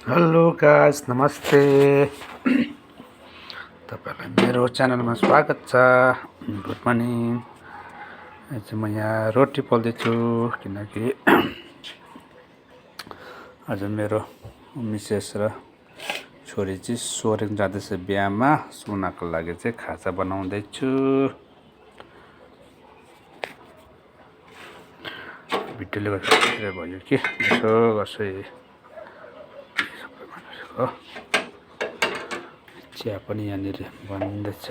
Hello guys, नमस्ते। तपाईहरुलाई मेरो च्यानलमा स्वागत छ। Good morning. आज म यहाँ रोटी पोल्दैछु किनकि आज मेरो मिसेस र छोरी चाहिँ सोरेङ जाँदैछ बिहामा। उनीहरुको लागि चाहिँ खाजा बनाउँदैछु। भिडियोले गर्दा भयो कि यसो गर्छु हो। चिया पनि यहाँनिर बन्दैछ।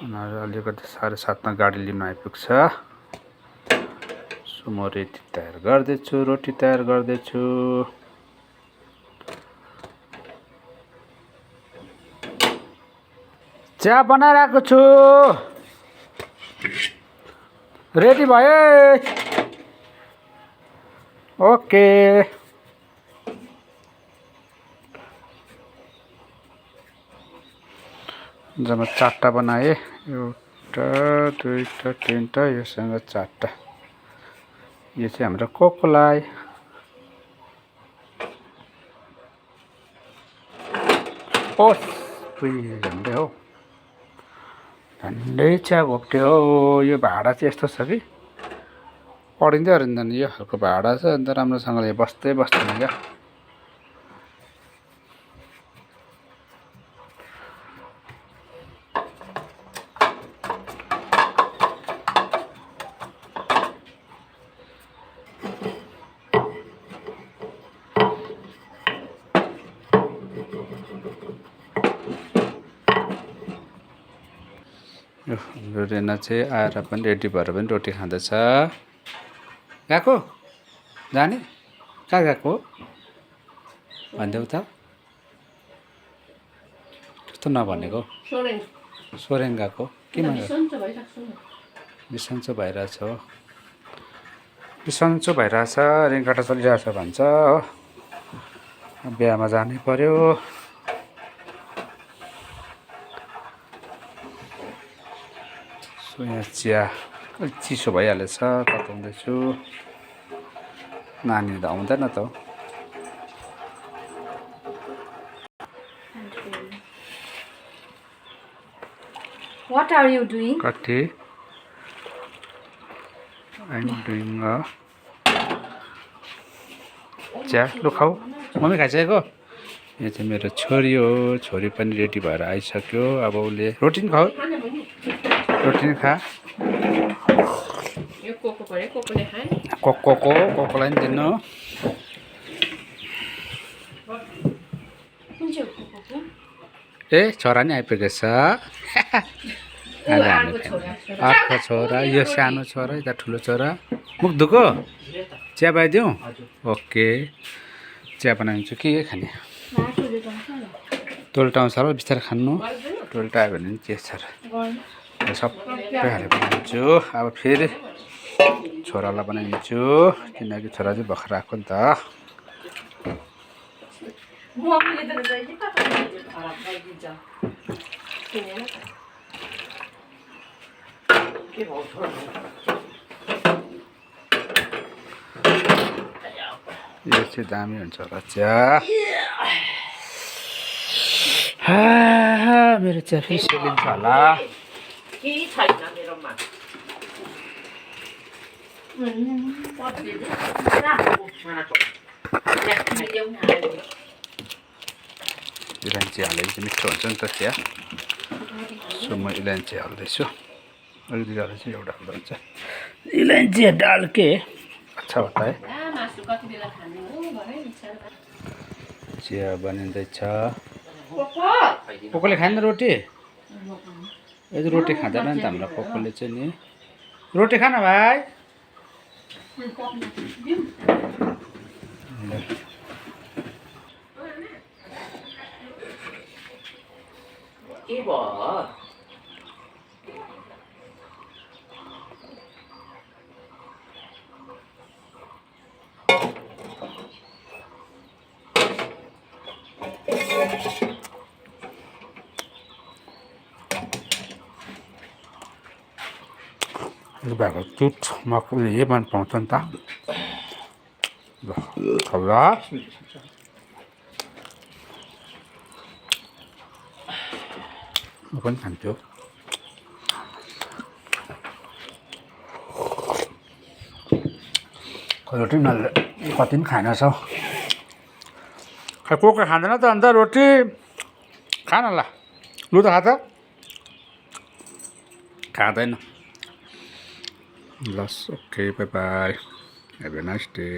उनीहरू अलिकति 7:30 मा गाडी लिन आइपुग्छ। सो म रेडी तयार गर्दैछु, रोटी तयार गर्दैछु। चिया बनाइरहेको छु। रेडी भयो? ओके। जम्मा 4टा बनाए। एउटा, दुईटा, तीनटा, योसँग 4टा। यो चाहिँ हाम्रो कोकोलाई। ओस झन्डै हो। झन्डै चिया घोप्ट्यो हो। यो भाडा चाहिँ यस्तो छ कि पढिँदै अरिँदैन। यो खालको भाडा छ, अन्त राम्रोसँगले बस्दैन क्या। हाम्रो रेना चाहिँ आएर पनि रेडी भएर पनि रोटी खाँदैछ। गएको जाने कहाँ गएको भनिदेऊ त। कस्तो नभनेको। सोरेङ गएको किन? बिसन्चो भइरहेछ हो। बिसन्चो भइरहेछ, रिङकाटा चलिरहेछ भन्छ हो। बिहामा जानै पर्यो। यहाँ चिया अलिक चिसो भइहालेछ, तताउँदैछु। नानी त आउँदैन त। What are you doing? कति I'm doing चिया लु खाऊ। मम्मी खाइसकेको? यो चाहिँ मेरो छोरी हो। छोरी पनि रेडी भएर आइसक्यो। अब उसले रोटी नि खाऊ। रोटी नि खा। कोकोलाई नि दिनु। ए छोरा नि आइपुगेछ। अर्को छोरा, यो सानो छोरा, यता ठुलो छोरा। मुख धुको? चिया बनाइदिउँ? ओके। चिया बनाइदिन्छु। के खाने? टोल्टा आउँछ होला, बिस्तारै खानु। टोल्टा आयो भने के छ र। सबै हालेर बनाइदिन्छु। अब फेरि छोरालाई बनाइदिन्छु किनकि छोरा चाहिँ भर्खर आएको नि त। यो चाहिँ दामी हुन्छ होला चिया। मेरो चिया फेरि सेलिन्छ होला। इलायची हालेपछि मिठो हुन्छ नि त चिया। सो म इलायची हाल्दैछु। अलिकति हाल्दैछु, एउटा हाल्दा हुन्छ। इलायची डाल के अच्छा होता है। चिया बनिँदैछ। कोकोले खाएन रोटी? यो चाहिँ रोटी खाँदैन नि त हाम्रो कोकोले चाहिँ नि। रोटी खान भाइ। के भयो? भएको दुध मकैले मन पाउँछ नि त। ल खाउला म पनि खान्छु रोटी उनीहरूले कति पनि खाएन रहेछ हौ खै को को खाँदैन त अन्त रोटी खान ल लु त खा त खाँदैन लस okay bye bye have a nice day